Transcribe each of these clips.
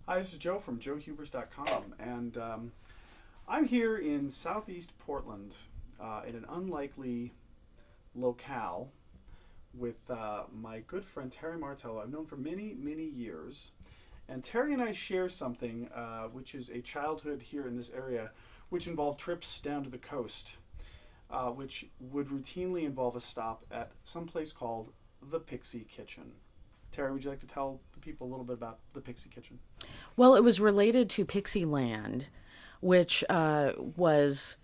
Hi, this is Joe from joehubris.com, and I'm here in southeast Portland in an unlikely locale with my good friend Terry Martell, I've known for many, many years. And Terry and I share something which is a childhood here in this area, which involved trips down to the coast, which would routinely involve a stop at some place called the Pixie Kitchen. Terry, would you like to tell the people a little bit about the Pixie Kitchen? Well, it was related to Pixie Land, which was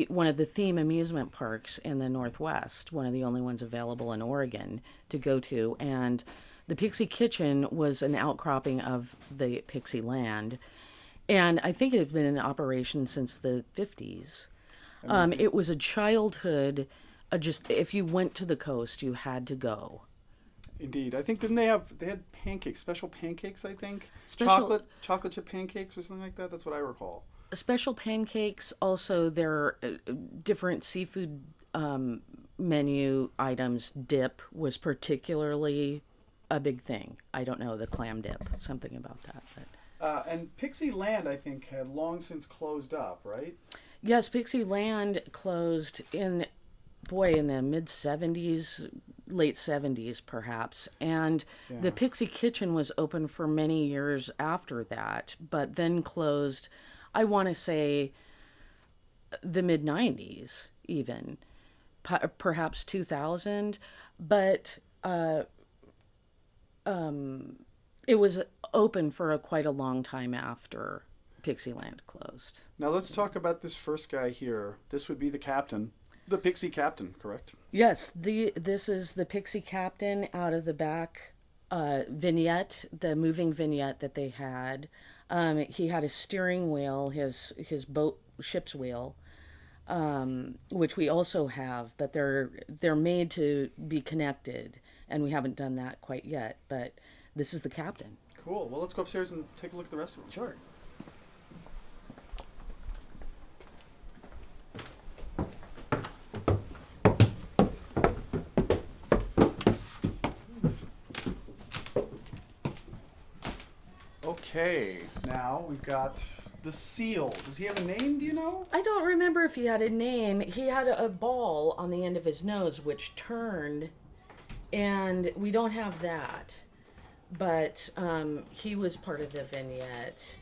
one of the theme amusement parks in the Northwest, one of the only ones available in Oregon to go to. And the Pixie Kitchen was an outcropping of the Pixie Land. And I think it had been in operation since the 50s. It was a childhood, just if you went to the coast, you had to go. Indeed. I think, they had pancakes, special pancakes, I think? Chocolate chip pancakes or something like that? That's what I recall. Special pancakes, also their different seafood menu items. Dip was particularly a big thing. I don't know, the clam dip, something about that. But. And Pixie Land, I think, had long since closed up, right? Yes, Pixie Land closed in the mid-70s, late 70s perhaps. And the Pixie Kitchen was open for many years after that, but then closed, I want to say, the mid-90s even, perhaps 2000. But it was open for quite a long time after Pixie Land closed. Now let's talk about this first guy here. This would be the captain. The Pixie Captain, correct? Yes, this is the Pixie Captain out of the back vignette, the moving vignette that they had. He had a steering wheel, his ship's wheel, which we also have, but they're made to be connected, and we haven't done that quite yet. But this is the captain. Cool. Well, let's go upstairs and take a look at the rest of them. Sure. Okay, now we've got the seal. Does he have a name, do you know? I don't remember if he had a name. He had a ball on the end of his nose which turned, and we don't have that. But he was part of the vignette.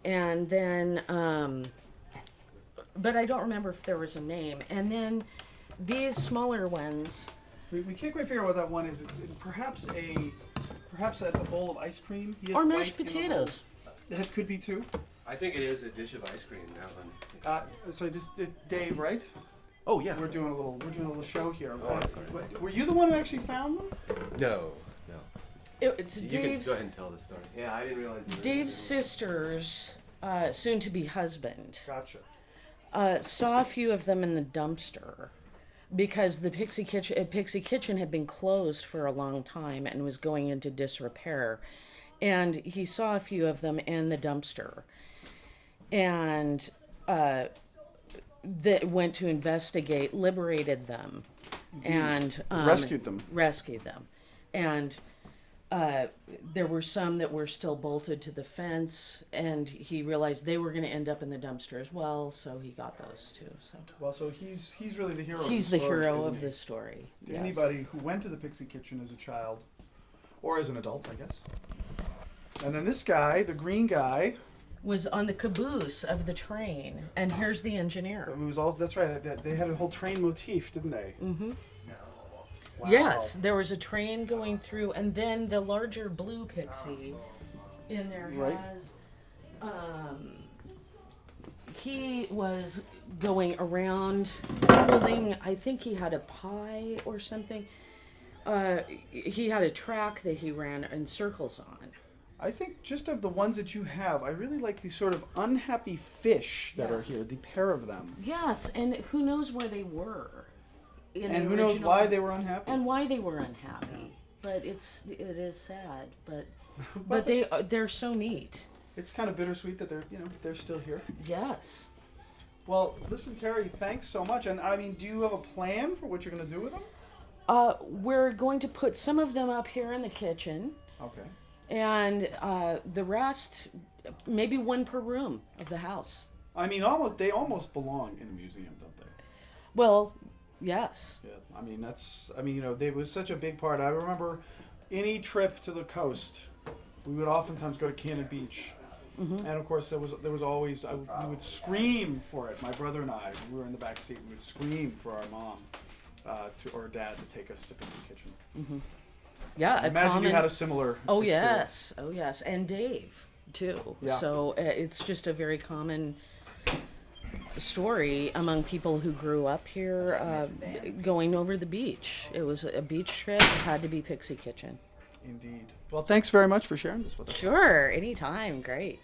And then, but I don't remember if there was a name. And then these smaller ones. We can't quite figure out what that one is. It's perhaps a bowl of ice cream. Or mashed potatoes. That could be too. I think it is a dish of ice cream, that one. Sorry, this is Dave, right? Oh yeah. We're doing a little show here. Oh, I'm sorry. Were you the one who actually found them? No. It's You Dave's. can go ahead and tell the story. Yeah, I didn't realize. Dave's sister's soon-to-be husband Gotcha. saw a few of them in the dumpster because the Pixie Kitchen had been closed for a long time and was going into disrepair, and he saw a few of them in the dumpster, and went to investigate, liberated them, and rescued them, and. There were some that were still bolted to the fence, and he realized they were going to end up in the dumpster as well, so he got those too. So he's really the hero. He's the hero of the story. To anybody who went to the Pixie Kitchen as a child, or as an adult, I guess. And then this guy, the green guy, was on the caboose of the train, and here's the engineer. That's right. They had a whole train motif, didn't they? Mm-hmm. Wow. Yes, there was a train going through, and then the larger blue pixie in there has. He was going around holding, I think he had a pie or something. He had a track that he ran in circles on. I think just of the ones that you have, I really like the sort of unhappy fish that are here, the pair of them. Yes, and who knows where they were. And who knows why they were unhappy? And why they were unhappy. But it is sad. But they're so neat. It's kind of bittersweet that they're still here. Yes. Well, listen, Terry, thanks so much. And I mean, do you have a plan for what you're going to do with them? We're going to put some of them up here in the kitchen. Okay. And the rest, maybe one per room of the house. I mean, they almost belong in a museum, don't they? Well, yes. Yeah, there was such a big part. I remember any trip to the coast, we would oftentimes go to Cannon Beach. And of course, there was always, we would scream for it. My brother and I, we were in the back seat, we would scream for our mom or dad to take us to Pixie Kitchen. Yeah, I imagine you had a similar experience. Oh yes, and Dave too. Yeah. So it's just a very common story among people who grew up here, going over the beach. It was a beach trip. It had to be Pixie Kitchen. Indeed. Well, thanks very much for sharing this with us. Sure, anytime. Great.